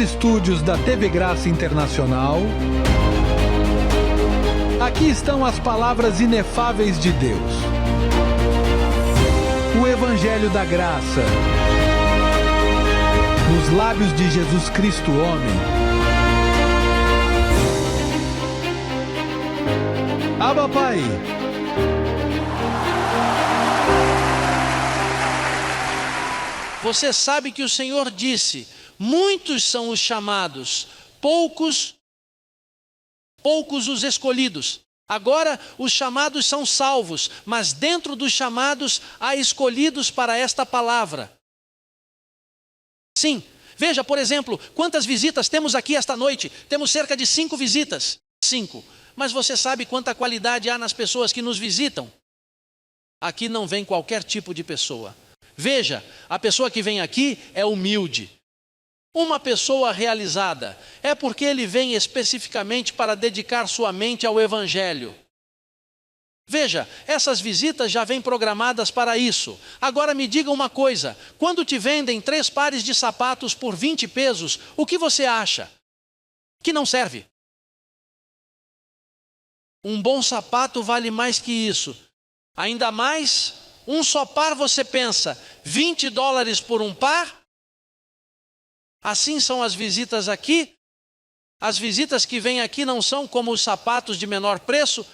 estúdios da TV Graça Internacional, aqui estão as palavras inefáveis de Deus. O Evangelho da Graça, nos lábios de Jesus Cristo, homem. Abba, Pai. Você sabe que o Senhor disse: muitos são os chamados, poucos os escolhidos. Agora os chamados são salvos, mas dentro dos chamados há escolhidos para esta palavra. Sim, veja, por exemplo, quantas visitas temos aqui esta noite. Temos cerca de 5 visitas. 5. Mas você sabe quanta qualidade há nas pessoas que nos visitam? Aqui não vem qualquer tipo de pessoa. Veja, a pessoa que vem aqui é humilde. Uma pessoa realizada é porque ele vem especificamente para dedicar sua mente ao Evangelho. Veja, essas visitas já vêm programadas para isso. Agora me diga uma coisa: quando te vendem 3 pares de sapatos por 20 pesos, o que você acha? Que não serve. Um bom sapato vale mais que isso. Ainda mais, um só par você pensa, $20 por um par? Assim são as visitas aqui. As visitas que vêm aqui não são como os sapatos de menor preço,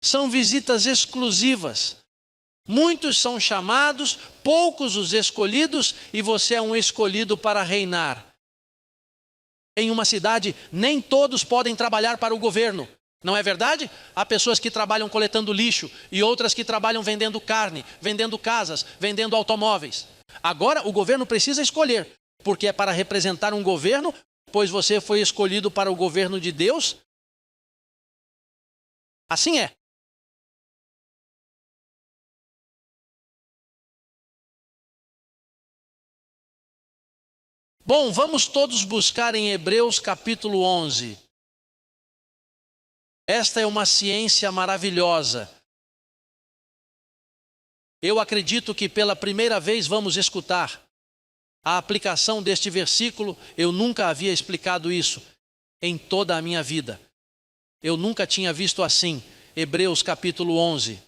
são visitas exclusivas. Muitos são chamados, poucos os escolhidos, e você é um escolhido para reinar. Em uma cidade, nem todos podem trabalhar para o governo. Não é verdade? Há pessoas que trabalham coletando lixo e outras que trabalham vendendo carne, vendendo casas, vendendo automóveis. Agora o governo precisa escolher, porque é para representar um governo, pois você foi escolhido para o governo de Deus. Assim é. Bom, vamos todos buscar em Hebreus capítulo 11. Esta é uma ciência maravilhosa. Eu acredito que pela primeira vez vamos escutar a aplicação deste versículo. Eu nunca havia explicado isso em toda a minha vida. Eu nunca tinha visto assim. Hebreus capítulo 11.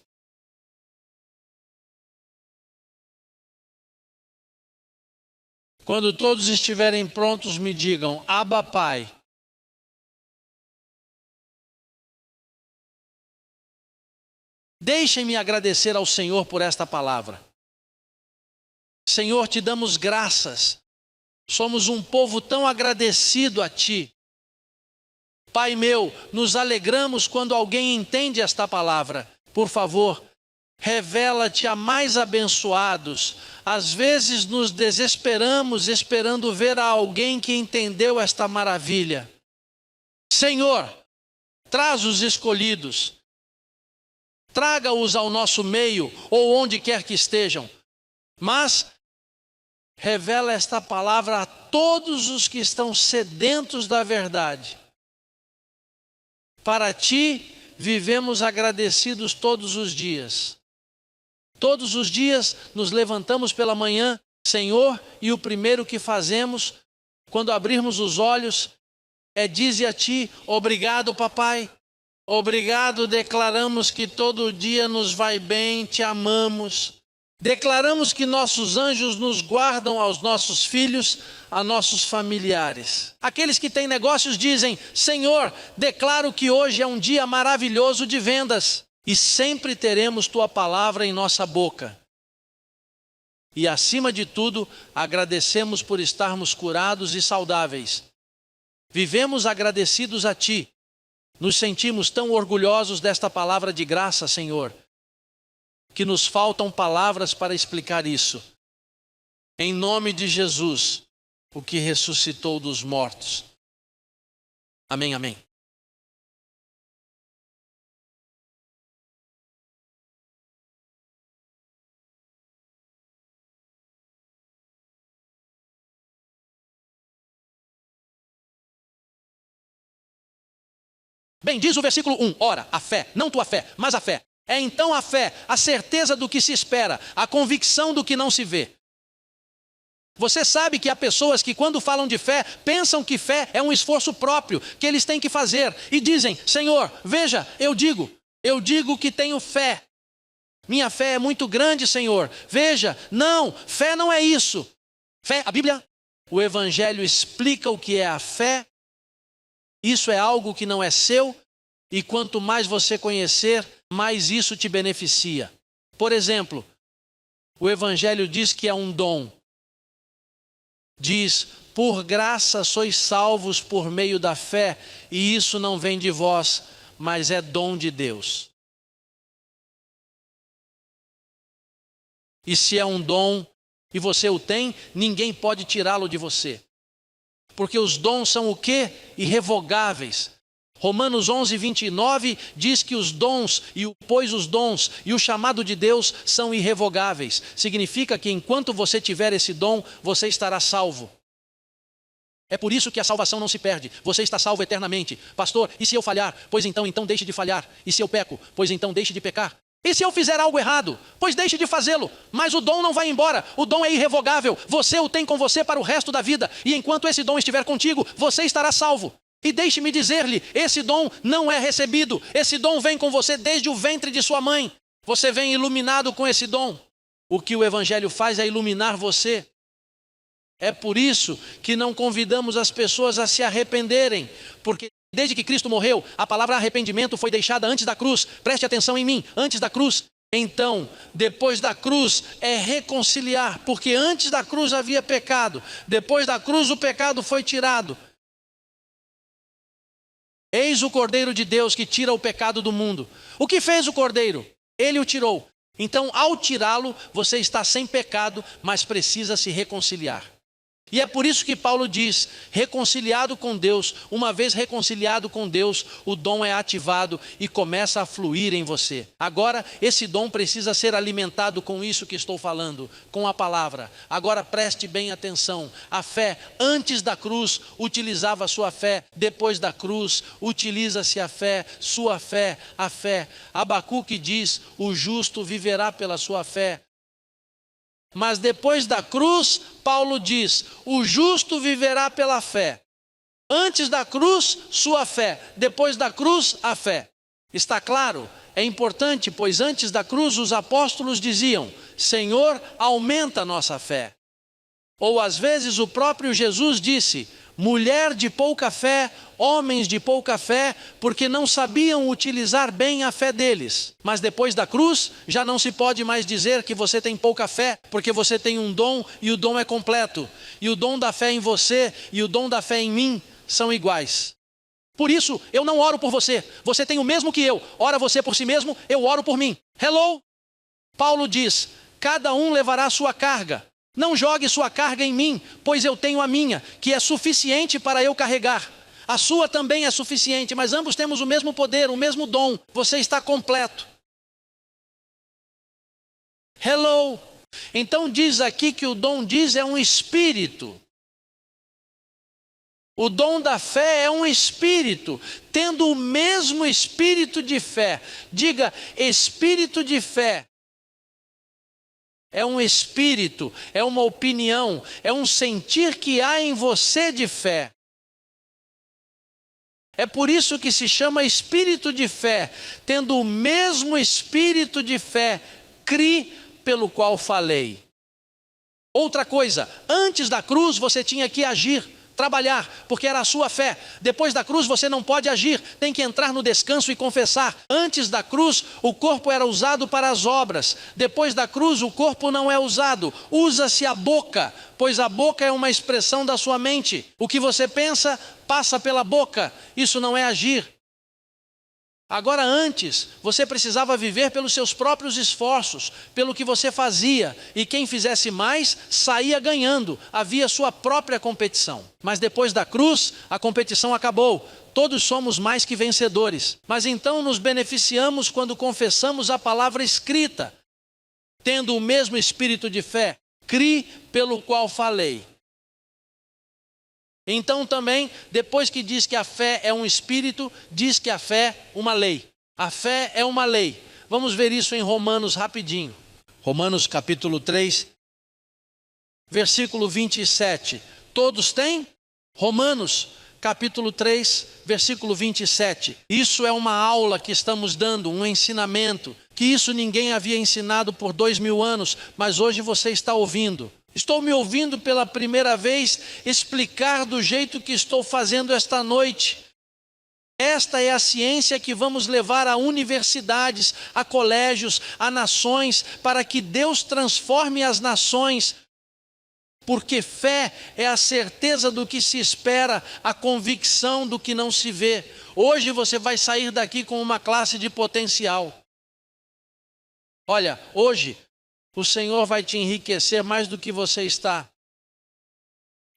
Quando todos estiverem prontos, me digam: Abba, Pai. Deixem-me agradecer ao Senhor por esta palavra. Senhor, te damos graças. Somos um povo tão agradecido a Ti. Pai meu, nos alegramos quando alguém entende esta palavra. Por favor, revela-te a mais abençoados. Às vezes nos desesperamos esperando ver a alguém que entendeu esta maravilha. Senhor, traz os escolhidos. Traga-os ao nosso meio ou onde quer que estejam. Mas revela esta palavra a todos os que estão sedentos da verdade. Para Ti vivemos agradecidos todos os dias. Todos os dias nos levantamos pela manhã, Senhor, e o primeiro que fazemos quando abrirmos os olhos é dizer a Ti: obrigado, papai. Obrigado, declaramos que todo dia nos vai bem, Te amamos. Declaramos que nossos anjos nos guardam aos nossos filhos, a nossos familiares. Aqueles que têm negócios dizem: Senhor, declaro que hoje é um dia maravilhoso de vendas. E sempre teremos Tua palavra em nossa boca. E acima de tudo, agradecemos por estarmos curados e saudáveis. Vivemos agradecidos a Ti. Nos sentimos tão orgulhosos desta palavra de graça, Senhor, que nos faltam palavras para explicar isso. Em nome de Jesus, o que ressuscitou dos mortos. Amém, amém. Bem, diz o versículo 1, ora, a fé, não tua fé, mas a fé. É então a fé, a certeza do que se espera, a convicção do que não se vê. Você sabe que há pessoas que quando falam de fé, pensam que fé é um esforço próprio, que eles têm que fazer. E dizem, Senhor, veja, eu digo que tenho fé. Minha fé é muito grande, Senhor. Veja, não, fé não é isso. Fé, a Bíblia, o Evangelho explica o que é a fé. Isso é algo que não é seu. E quanto mais você conhecer, mais isso te beneficia. Por exemplo, o Evangelho diz que é um dom. Diz, por graça sois salvos por meio da fé, e isso não vem de vós, mas é dom de Deus. E se é um dom e você o tem, ninguém pode tirá-lo de você. Porque os dons são o quê? Irrevogáveis. Romanos 11, 29 diz que os dons, pois os dons e o chamado de Deus são irrevogáveis. Significa que enquanto você tiver esse dom, você estará salvo. É por isso que a salvação não se perde. Você está salvo eternamente. Pastor, e se eu falhar? Pois então deixe de falhar. E se eu peco? Pois então deixe de pecar. E se eu fizer algo errado? Pois deixe de fazê-lo. Mas o dom não vai embora. O dom é irrevogável. Você o tem com você para o resto da vida. E enquanto esse dom estiver contigo, você estará salvo. E deixe-me dizer-lhe, esse dom não é recebido. Esse dom vem com você desde o ventre de sua mãe. Você vem iluminado com esse dom. O que o Evangelho faz é iluminar você. É por isso que não convidamos as pessoas a se arrependerem. Porque desde que Cristo morreu, a palavra arrependimento foi deixada antes da cruz. Preste atenção em mim, antes da cruz. Então, depois da cruz é reconciliar. Porque antes da cruz havia pecado. Depois da cruz o pecado foi tirado. Eis o Cordeiro de Deus que tira o pecado do mundo. O que fez o Cordeiro? Ele o tirou. Então, ao tirá-lo, você está sem pecado, mas precisa se reconciliar. E é por isso que Paulo diz, reconciliado com Deus, uma vez reconciliado com Deus, o dom é ativado e começa a fluir em você. Agora, esse dom precisa ser alimentado com isso que estou falando, com a palavra. Agora preste bem atenção, a fé antes da cruz utilizava a sua fé, depois da cruz utiliza-se a fé, sua fé, a fé. Abacuque diz, o justo viverá pela sua fé. Mas depois da cruz, Paulo diz, o justo viverá pela fé. Antes da cruz, sua fé. Depois da cruz, a fé. Está claro? É importante, pois antes da cruz os apóstolos diziam, Senhor, aumenta a nossa fé. Ou às vezes o próprio Jesus disse, mulher de pouca fé, homens de pouca fé, porque não sabiam utilizar bem a fé deles. Mas depois da cruz, já não se pode mais dizer que você tem pouca fé, porque você tem um dom e o dom é completo. E o dom da fé em você e o dom da fé em mim são iguais. Por isso, eu não oro por você. Você tem o mesmo que eu. Ora você por si mesmo, eu oro por mim. Hello? Paulo diz, cada um levará a sua carga. Não jogue sua carga em mim, pois eu tenho a minha, que é suficiente para eu carregar. A sua também é suficiente, mas ambos temos o mesmo poder, o mesmo dom. Você está completo. Hello. Então diz aqui que o dom é um espírito. O dom da fé é um espírito, tendo o mesmo espírito de fé. Diga, espírito de fé. É um espírito, é uma opinião, é um sentir que há em você de fé. É por isso que se chama espírito de fé, tendo o mesmo espírito de fé, cri pelo qual falei. Outra coisa, antes da cruz você tinha que agir, trabalhar, porque era a sua fé. Depois da cruz você não pode agir, tem que entrar no descanso e confessar. Antes da cruz o corpo era usado para as obras. Depois da cruz o corpo não é usado, usa-se a boca, pois a boca é uma expressão da sua mente. O que você pensa passa pela boca, isso não é agir. Agora antes, você precisava viver pelos seus próprios esforços, pelo que você fazia, e quem fizesse mais, saía ganhando, havia sua própria competição. Mas depois da cruz, a competição acabou, todos somos mais que vencedores. Mas então nos beneficiamos quando confessamos a palavra escrita, tendo o mesmo espírito de fé, cri pelo qual falei. Então também, depois que diz que a fé é um espírito, diz que a fé é uma lei. A fé é uma lei. Vamos ver isso em Romanos rapidinho. Romanos capítulo 3. versículo 27. Todos têm? Romanos, capítulo 3, versículo 27. Isso é uma aula que estamos dando, um ensinamento, que isso ninguém havia ensinado por 2000 anos, mas hoje você está ouvindo. Estou me ouvindo pela primeira vez explicar do jeito que estou fazendo esta noite. Esta é a ciência que vamos levar a universidades, a colégios, a nações, para que Deus transforme as nações. Porque fé é a certeza do que se espera, a convicção do que não se vê. Hoje você vai sair daqui com uma classe de potencial. Olha, hoje o Senhor vai te enriquecer mais do que você está.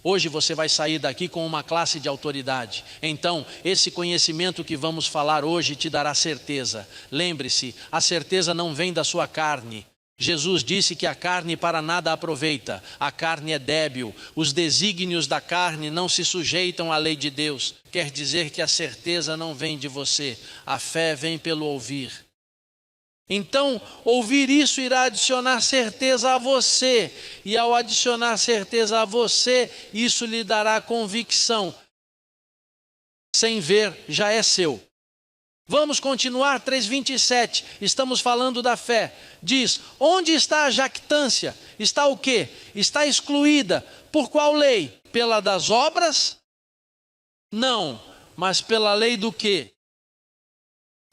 Hoje você vai sair daqui com uma classe de autoridade. Então, esse conhecimento que vamos falar hoje te dará certeza. Lembre-se, a certeza não vem da sua carne. Jesus disse que a carne para nada aproveita. A carne é débil. Os desígnios da carne não se sujeitam à lei de Deus. Quer dizer que a certeza não vem de você. A fé vem pelo ouvir. Então, ouvir isso irá adicionar certeza a você. E ao adicionar certeza a você, isso lhe dará convicção. Sem ver, já é seu. Vamos continuar, 3:27. Estamos falando da fé. Diz, onde está a jactância? Está o quê? Está excluída. Por qual lei? Pela das obras? Não, mas pela lei do quê?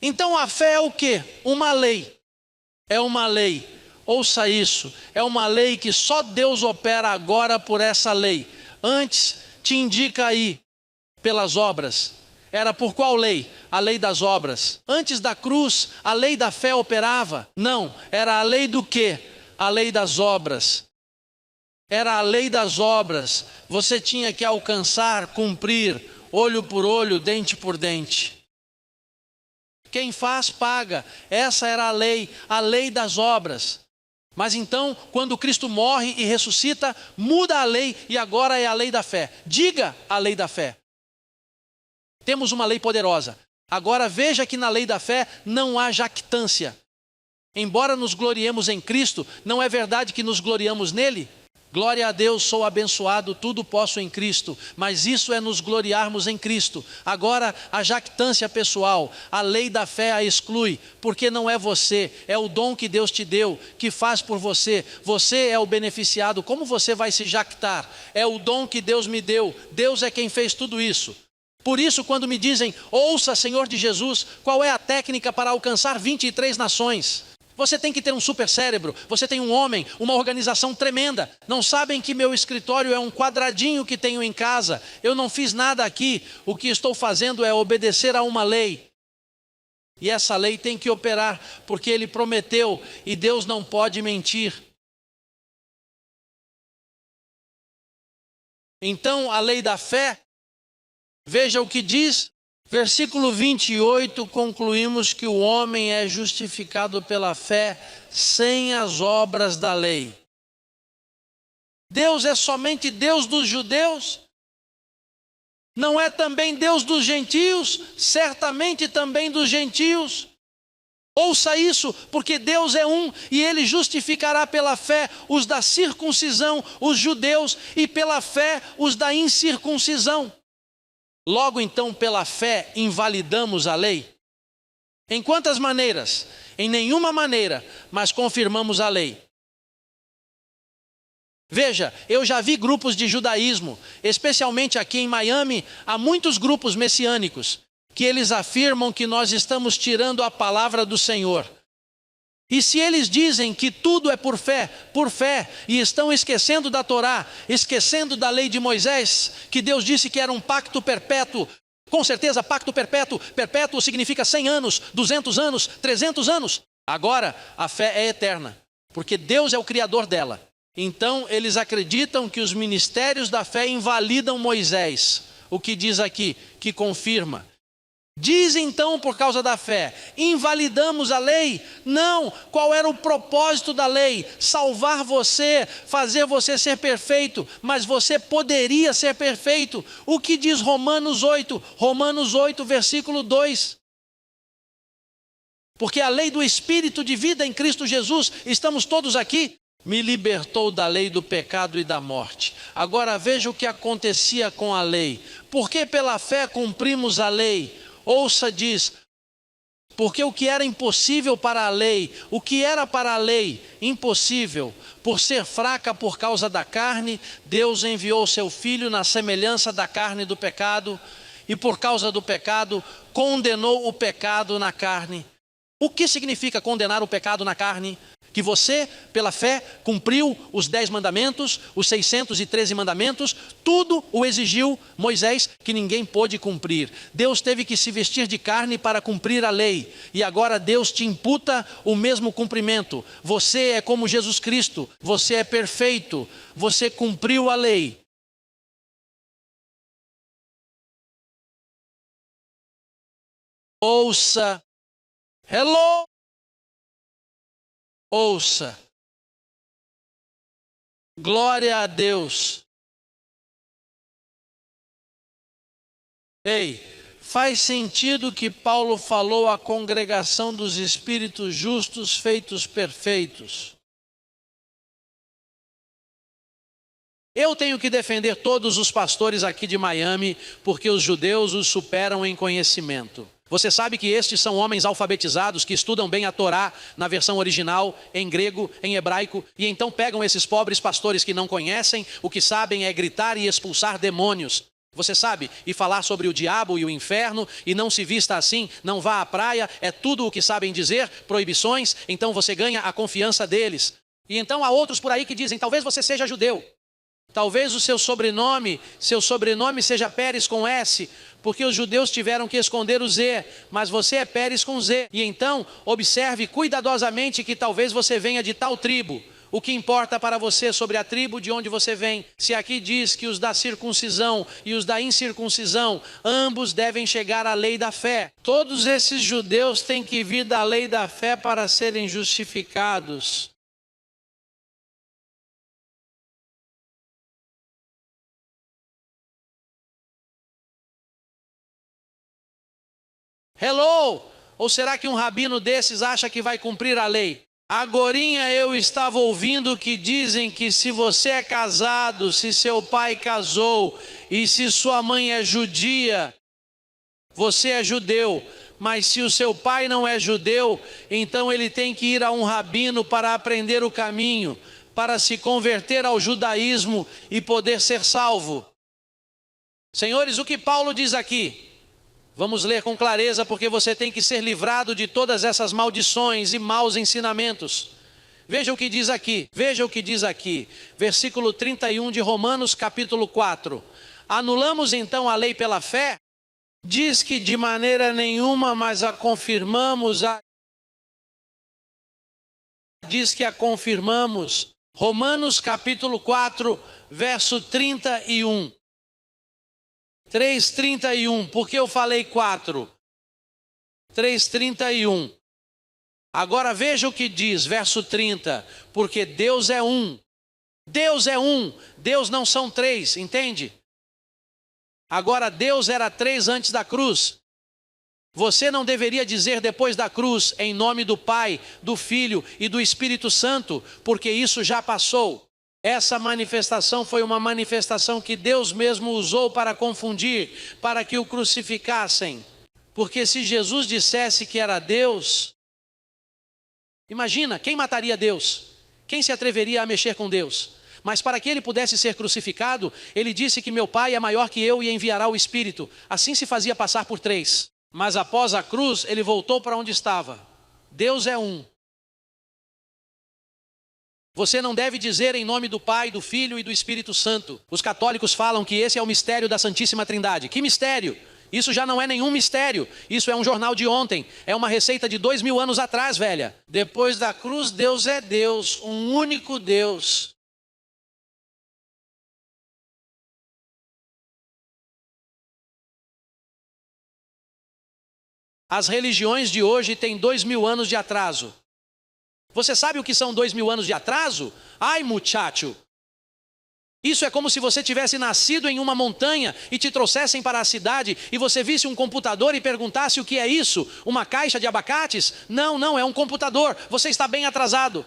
Então a fé é o quê? Uma lei. É uma lei. Ouça isso. É uma lei que só Deus opera agora por essa lei. Antes te indica aí, pelas obras. Era por qual lei? A lei das obras. Antes da cruz, a lei da fé operava? Não. Era a lei do quê? A lei das obras. Era a lei das obras. Você tinha que alcançar, cumprir, olho por olho, dente por dente. Quem faz, paga. Essa era a lei das obras. Mas então, quando Cristo morre e ressuscita, muda a lei e agora é a lei da fé. Diga a lei da fé. Temos uma lei poderosa. Agora veja que na lei da fé não há jactância. Embora nos gloriemos em Cristo, não é verdade que nos gloriamos nele? Glória a Deus, sou abençoado, tudo posso em Cristo. Mas isso é nos gloriarmos em Cristo. Agora, a jactância pessoal, a lei da fé a exclui, porque não é você, é o dom que Deus te deu, que faz por você. Você é o beneficiado, como você vai se jactar? É o dom que Deus me deu, Deus é quem fez tudo isso. Por isso, quando me dizem, ouça Senhor de Jesus, qual é a técnica para alcançar 23 nações? Você tem que ter um super cérebro, você tem um homem, uma organização tremenda. Não sabem que meu escritório é um quadradinho que tenho em casa. Eu não fiz nada aqui, o que estou fazendo é obedecer a uma lei. E essa lei tem que operar, porque Ele prometeu e Deus não pode mentir. Então, a lei da fé, veja o que diz. Versículo 28, concluímos que o homem é justificado pela fé sem as obras da lei. Deus é somente Deus dos judeus? Não é também Deus dos gentios? Certamente também dos gentios. Ouça isso, porque Deus é um e Ele justificará pela fé os da circuncisão, os judeus, e pela fé os da incircuncisão. Logo então, pela fé, invalidamos a lei? Em quantas maneiras? Em nenhuma maneira, mas confirmamos a lei. Veja, eu já vi grupos de judaísmo, especialmente aqui em Miami, há muitos grupos messiânicos, que eles afirmam que nós estamos tirando a palavra do Senhor. E se eles dizem que tudo é por fé, e estão esquecendo da Torá, esquecendo da lei de Moisés, que Deus disse que era um pacto perpétuo, com certeza pacto perpétuo, perpétuo significa 100 anos, 200 anos, 300 anos. Agora, a fé é eterna, porque Deus é o criador dela. Então, eles acreditam que os ministérios da fé invalidam Moisés. O que diz aqui, que confirma. Diz então, por causa da fé, invalidamos a lei? Não. Qual era o propósito da lei? Salvar você, fazer você ser perfeito, mas você poderia ser perfeito. O que diz Romanos 8? Romanos 8, versículo 2. Porque a lei do Espírito de vida em Cristo Jesus, estamos todos aqui. me libertou da lei do pecado e da morte. Agora veja o que acontecia com a lei. Porque pela fé cumprimos a lei. Ouça, diz, porque o que era impossível para a lei, o que era para a lei impossível, por ser fraca por causa da carne, Deus enviou seu Filho na semelhança da carne do pecado, e por causa do pecado, condenou o pecado na carne. O que significa condenar o pecado na carne? Que você, pela fé, cumpriu os 10 mandamentos, os 613 mandamentos, tudo o exigiu Moisés, que ninguém pôde cumprir. Deus teve que se vestir de carne para cumprir a lei, e agora Deus te imputa o mesmo cumprimento. Você é como Jesus Cristo, você é perfeito, você cumpriu a lei. Ouça, hello, ouça, glória a Deus. Ei, faz sentido que Paulo falou à congregação dos espíritos justos feitos perfeitos. Eu tenho que defender todos os pastores aqui de Miami, porque os judeus os superam em conhecimento. Você sabe que estes são homens alfabetizados que estudam bem a Torá na versão original, em grego, em hebraico, e então pegam esses pobres pastores que não conhecem, o que sabem é gritar e expulsar demônios. Você sabe, e falar sobre o diabo e o inferno, e não se vista assim, não vá à praia, é tudo o que sabem dizer, proibições, então você ganha a confiança deles. E então há outros por aí que dizem, talvez você seja judeu. Talvez o seu sobrenome seja Pérez com S, porque os judeus tiveram que esconder o Z, mas você é Pérez com Z. E então, observe cuidadosamente que talvez você venha de tal tribo. O que importa para você sobre a tribo de onde você vem? Se aqui diz que os da circuncisão e os da incircuncisão, ambos devem chegar à lei da fé. Todos esses judeus têm que vir da lei da fé para serem justificados. Hello! Ou será que um rabino desses acha que vai cumprir a lei? Agorinha eu estava ouvindo que dizem que se você é casado, se seu pai casou e se sua mãe é judia, você é judeu. Mas se o seu pai não é judeu, então ele tem que ir a um rabino para aprender o caminho, para se converter ao judaísmo e poder ser salvo. Senhores, o que Paulo diz aqui? Vamos ler com clareza, porque você tem que ser livrado de todas essas maldições e maus ensinamentos. Veja o que diz aqui, versículo 31 de Romanos capítulo 4. Anulamos então a lei pela fé? Diz que de maneira nenhuma, mas a confirmamos. Diz que a confirmamos. Romanos capítulo 4, verso 31. 3:31, por que eu falei 4? 3:31. Agora veja o que diz, verso 30. Porque Deus é um. Deus é um. Deus não são três, entende? Agora Deus era três antes da cruz. Você não deveria dizer depois da cruz, em nome do Pai, do Filho e do Espírito Santo, porque isso já passou. Essa manifestação foi uma manifestação que Deus mesmo usou para confundir, para que o crucificassem. Porque se Jesus dissesse que era Deus, imagina, quem mataria Deus? Quem se atreveria a mexer com Deus? Mas para que ele pudesse ser crucificado, ele disse que meu Pai é maior que eu e enviará o Espírito. Assim se fazia passar por três. Mas após a cruz, ele voltou para onde estava. Deus é um. Você não deve dizer em nome do Pai, do Filho e do Espírito Santo. Os católicos falam que esse é o mistério da Santíssima Trindade. Que mistério? Isso já não é nenhum mistério. Isso é um jornal de ontem. É uma receita de 2000 anos atrás, velha. Depois da cruz, Deus é Deus, um único Deus. As religiões de hoje têm 2000 anos de atraso. Você sabe o que são 2000 anos de atraso? Ai, muchacho! Isso é como se você tivesse nascido em uma montanha e te trouxessem para a cidade e você visse um computador e perguntasse o que é isso? Uma caixa de abacates? Não, é um computador. Você está bem atrasado.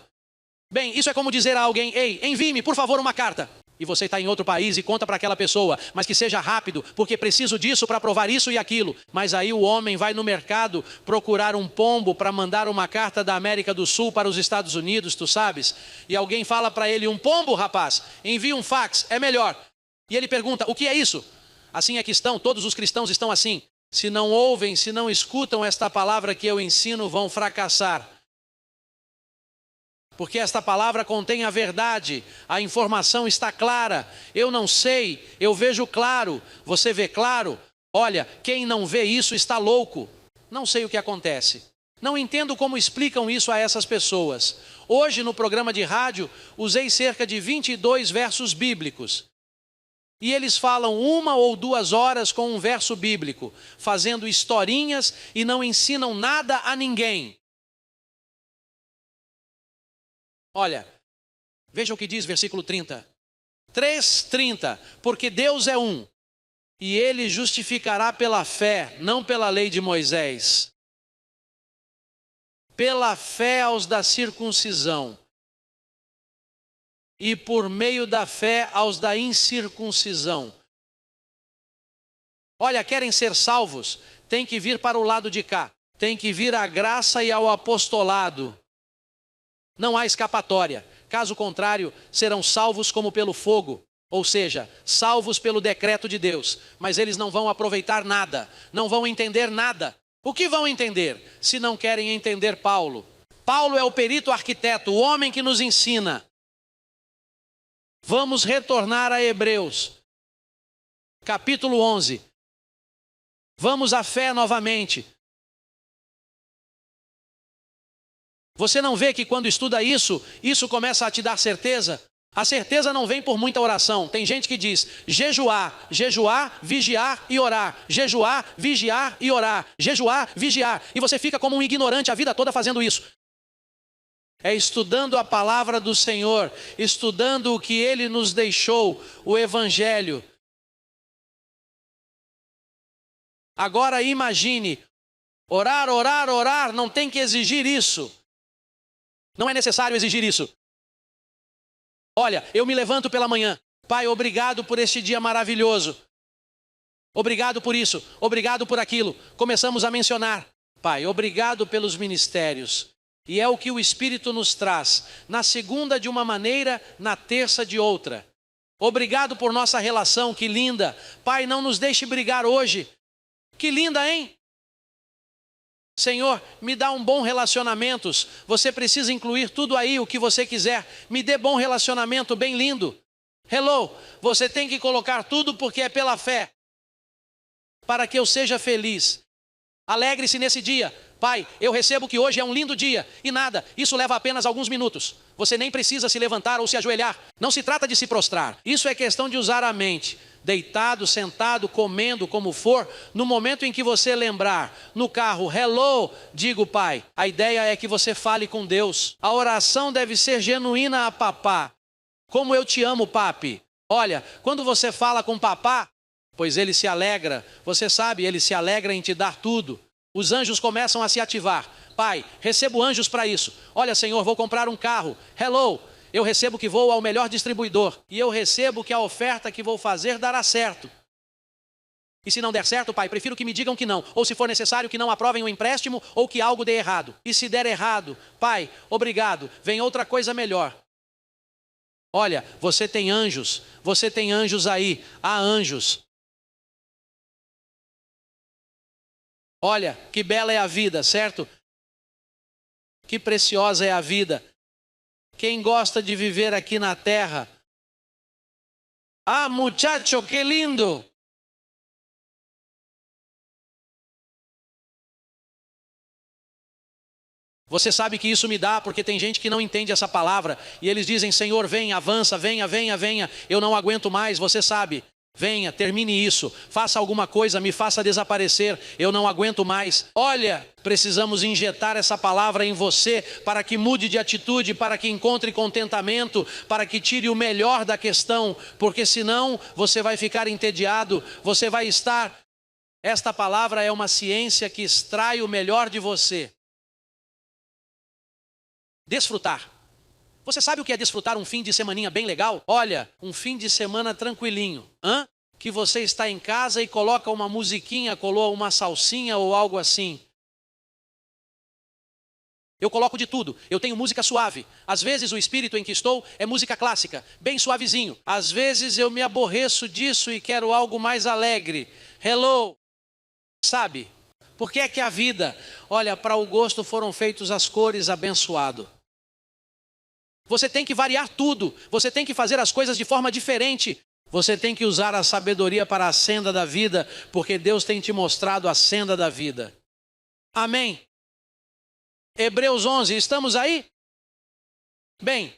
Bem, isso é como dizer a alguém: ei, envie-me, por favor, uma carta. E você está em outro país e conta para aquela pessoa, mas que seja rápido, porque preciso disso para provar isso e aquilo. Mas aí o homem vai no mercado procurar um pombo para mandar uma carta da América do Sul para os Estados Unidos, tu sabes? E alguém fala para ele: um pombo, rapaz, envia um fax, é melhor. E ele pergunta: o que é isso? Assim é que estão, todos os cristãos estão assim. Se não ouvem, se não escutam esta palavra que eu ensino, vão fracassar. Porque esta palavra contém a verdade, a informação está clara. Eu não sei, eu vejo claro, você vê claro. Olha, quem não vê isso está louco. Não sei o que acontece. Não entendo como explicam isso a essas pessoas. Hoje, no programa de rádio, usei cerca de 22 versos bíblicos. E eles falam 1 ou 2 horas com um verso bíblico, fazendo historinhas e não ensinam nada a ninguém. Olha, veja o que diz versículo 30. 3:30. Porque Deus é um, e Ele justificará pela fé, não pela lei de Moisés. Pela fé aos da circuncisão, e por meio da fé aos da incircuncisão. Olha, querem ser salvos? Tem que vir para o lado de cá. Tem que vir à graça e ao apostolado. Não há escapatória. Caso contrário, serão salvos como pelo fogo. Ou seja, salvos pelo decreto de Deus. Mas eles não vão aproveitar nada. Não vão entender nada. O que vão entender se não querem entender Paulo? Paulo é o perito arquiteto, o homem que nos ensina. Vamos retornar a Hebreus, capítulo 11. Vamos à fé novamente. Você não vê que quando estuda isso começa a te dar certeza? A certeza não vem por muita oração. Tem gente que diz: jejuar, jejuar, vigiar e orar. Jejuar, vigiar e orar. Jejuar, vigiar. E você fica como um ignorante a vida toda fazendo isso. É estudando a palavra do Senhor, estudando o que Ele nos deixou, o Evangelho. Agora imagine, orar, orar, orar, não tem que exigir isso. Não é necessário exigir isso. Olha, eu me levanto pela manhã. Pai, obrigado por este dia maravilhoso. Obrigado por isso, obrigado por aquilo. Começamos a mencionar. Pai, obrigado pelos ministérios. E é o que o Espírito nos traz. Na segunda de uma maneira, na terça de outra. Obrigado por nossa relação, que linda. Pai, não nos deixe brigar hoje. Que linda, hein? Senhor, me dá um bom relacionamento. Você precisa incluir tudo aí, o que você quiser. Me dê bom relacionamento, bem lindo. Hello, você tem que colocar tudo porque é pela fé. Para que eu seja feliz. Alegre-se nesse dia. Pai, eu recebo que hoje é um lindo dia. E nada, isso leva apenas alguns minutos. Você nem precisa se levantar ou se ajoelhar. Não se trata de se prostrar. Isso é questão de usar a mente. Deitado, sentado, comendo, como for. No momento em que você lembrar, no carro, hello, digo Pai. A ideia é que você fale com Deus. A oração deve ser genuína a papá. Como eu te amo, papi. Olha, quando você fala com papá, pois ele se alegra. Você sabe, ele se alegra em te dar tudo. Os anjos começam a se ativar. Pai, recebo anjos para isso. Olha, Senhor, vou comprar um carro. Hello, eu recebo que vou ao melhor distribuidor. E eu recebo que a oferta que vou fazer dará certo. E se não der certo, Pai, prefiro que me digam que não. Ou se for necessário, que não aprovem o empréstimo ou que algo dê errado. E se der errado, Pai, obrigado, vem outra coisa melhor. Olha, você tem anjos aí. Há anjos. Olha, que bela é a vida, certo? Que preciosa é a vida. Quem gosta de viver aqui na terra? Ah, muchacho, que lindo! Você sabe que isso me dá, porque tem gente que não entende essa palavra. E eles dizem, Senhor, vem, avança, venha, venha, venha. Eu não aguento mais, você sabe. Venha, termine isso, faça alguma coisa, me faça desaparecer, eu não aguento mais. Olha, precisamos injetar essa palavra em você para que mude de atitude, para que encontre contentamento, para que tire o melhor da questão, porque senão você vai ficar entediado, você vai estar... Esta palavra é uma ciência que extrai o melhor de você. Desfrutar. Você sabe o que é desfrutar um fim de semaninha bem legal? Olha, um fim de semana tranquilinho. Que você está em casa e coloca uma musiquinha, colou uma salsinha ou algo assim. Eu coloco de tudo. Eu tenho música suave. Às vezes o espírito em que estou é música clássica, bem suavezinho. Às vezes eu me aborreço disso e quero algo mais alegre. Hello! Sabe? Por que é que a vida, olha, para o gosto foram feitos as cores, abençoado. Você tem que variar tudo. Você tem que fazer as coisas de forma diferente. Você tem que usar a sabedoria para a senda da vida, porque Deus tem te mostrado a senda da vida. Amém? Hebreus 11, estamos aí? Bem,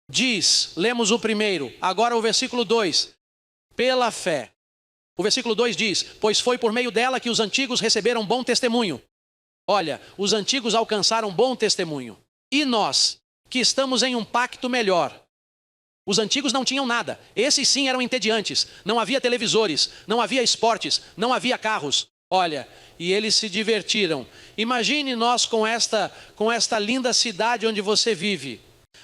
diz, lemos o primeiro, agora o versículo 2. Pela fé. O versículo 2 diz, pois foi por meio dela que os antigos receberam bom testemunho. Olha, os antigos alcançaram bom testemunho. E nós, que estamos em um pacto melhor. Os antigos não tinham nada. Esses sim eram entediantes. Não havia televisores, não havia esportes, não havia carros. Olha, e eles se divertiram. Imagine nós com esta linda cidade onde você vive.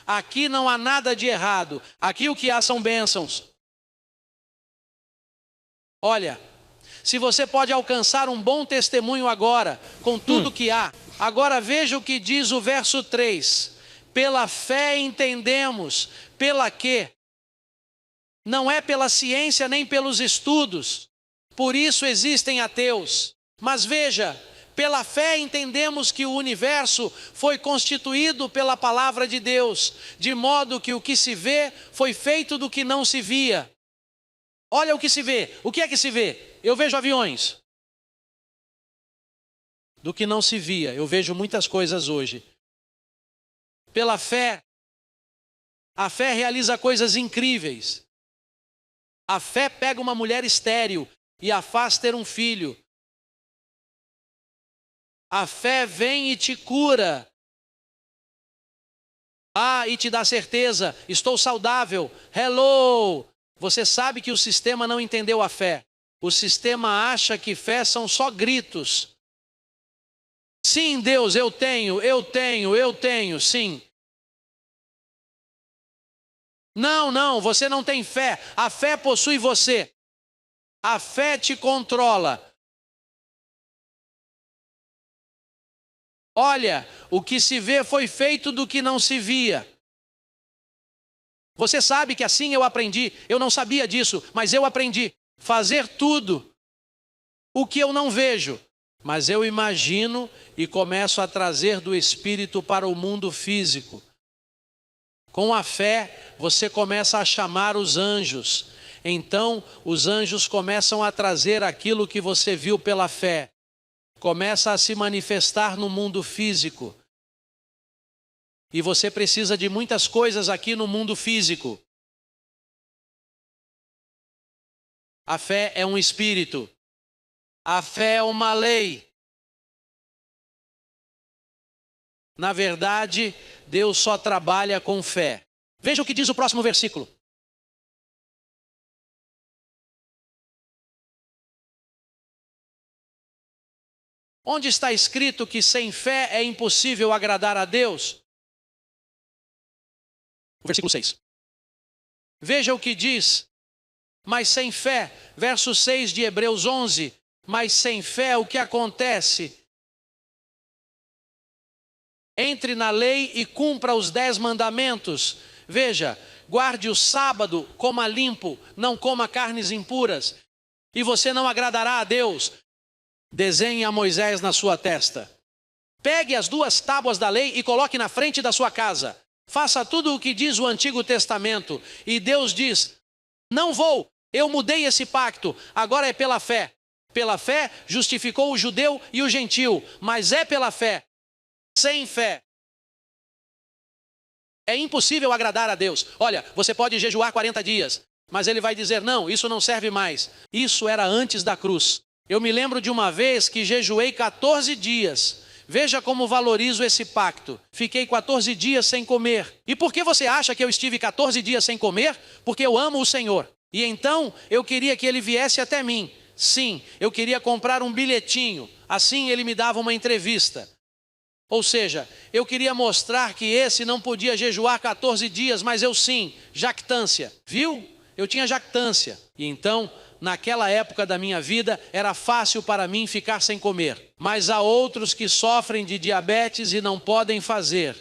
Aqui não há nada de errado. Aqui o que há são bênçãos. Olha, se você pode alcançar um bom testemunho agora, com tudo que há. Agora veja o que diz o verso 3. Pela fé entendemos. Pela quê? Não é pela ciência nem pelos estudos. Por isso existem ateus. Mas veja, pela fé entendemos que o universo foi constituído pela palavra de Deus, de modo que o que se vê foi feito do que não se via. Olha o que se vê. O que é que se vê? Eu vejo aviões. Do que não se via. Eu vejo muitas coisas hoje. Pela fé, a fé realiza coisas incríveis. A fé pega uma mulher estéril e a faz ter um filho. A fé vem e te cura. E te dá certeza, estou saudável. Hello! Você sabe que o sistema não entendeu a fé. O sistema acha que fé são só gritos. Sim, Deus, eu tenho, sim. Não, você não tem fé. A fé possui você. A fé te controla. Olha, o que se vê foi feito do que não se via. Você sabe que assim eu aprendi. Eu não sabia disso, mas eu aprendi. Fazer tudo o que eu não vejo. Mas eu imagino e começo a trazer do espírito para o mundo físico. Com a fé, você começa a chamar os anjos. Então, os anjos começam a trazer aquilo que você viu pela fé. Começa a se manifestar no mundo físico. E você precisa de muitas coisas aqui no mundo físico. A fé é um espírito. A fé é uma lei. Na verdade, Deus só trabalha com fé. Veja o que diz o próximo versículo. Onde está escrito que sem fé é impossível agradar a Deus? O versículo 6. Veja o que diz. Mas sem fé, verso 6 de Hebreus 11. Mas sem fé o que acontece? Entre na lei e cumpra os 10 mandamentos. Veja, guarde o sábado, coma limpo, não coma carnes impuras. E você não agradará a Deus. Desenhe a Moisés na sua testa. Pegue as 2 tábuas da lei e coloque na frente da sua casa. Faça tudo o que diz o Antigo Testamento. E Deus diz, não vou, eu mudei esse pacto, agora é pela fé. Pela fé justificou o judeu e o gentil, mas é pela fé. Sem fé é impossível agradar a Deus. Olha, você pode jejuar 40 dias, mas ele vai dizer, não, isso não serve mais. Isso era antes da cruz. Eu me lembro de uma vez que jejuei 14 dias. Veja como valorizo esse pacto. Fiquei 14 dias sem comer. E por que você acha que eu estive 14 dias sem comer? Porque eu amo o Senhor. E então eu queria que ele viesse até mim. Sim, eu queria comprar um bilhetinho. Assim ele me dava uma entrevista. Ou seja, eu queria mostrar que esse não podia jejuar 14 dias, mas eu sim, jactância. Viu? Eu tinha jactância. E então, naquela época da minha vida, era fácil para mim ficar sem comer. Mas há outros que sofrem de diabetes e não podem fazer.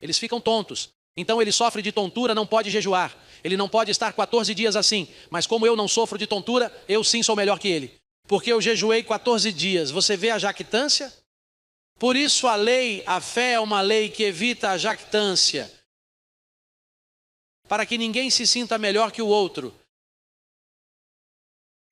Eles ficam tontos. Então ele sofre de tontura, não pode jejuar. Ele não pode estar 14 dias assim. Mas como eu não sofro de tontura, eu sim sou melhor que ele. Porque eu jejuei 14 dias. Você vê a jactância? Por isso a lei, a fé é uma lei que evita a jactância. Para que ninguém se sinta melhor que o outro.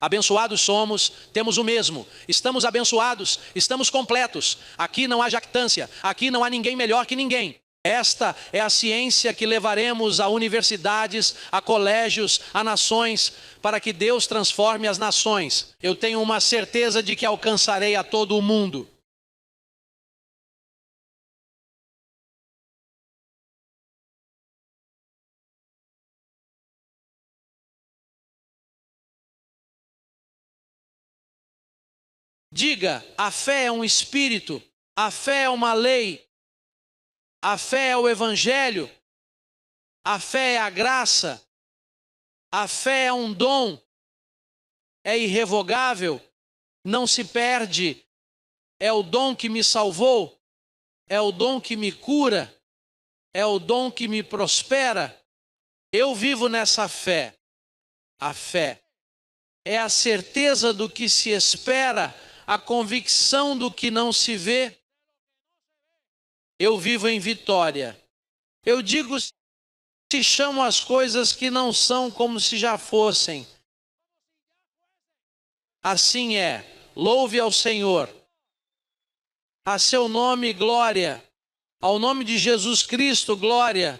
Abençoados somos, temos o mesmo. Estamos abençoados, estamos completos. Aqui não há jactância, aqui não há ninguém melhor que ninguém. Esta é a ciência que levaremos a universidades, a colégios, a nações, para que Deus transforme as nações. Eu tenho uma certeza de que alcançarei a todo o mundo. Diga, a fé é um espírito, a fé é uma lei, a fé é o evangelho, a fé é a graça, a fé é um dom, é irrevogável, não se perde, é o dom que me salvou, é o dom que me cura, é o dom que me prospera. Eu vivo nessa fé. A fé é a certeza do que se espera, a convicção do que não se vê. Eu vivo em vitória. Eu digo, se chamo as coisas que não são como se já fossem. Assim é. Louve ao Senhor. A seu nome, glória. Ao nome de Jesus Cristo, glória.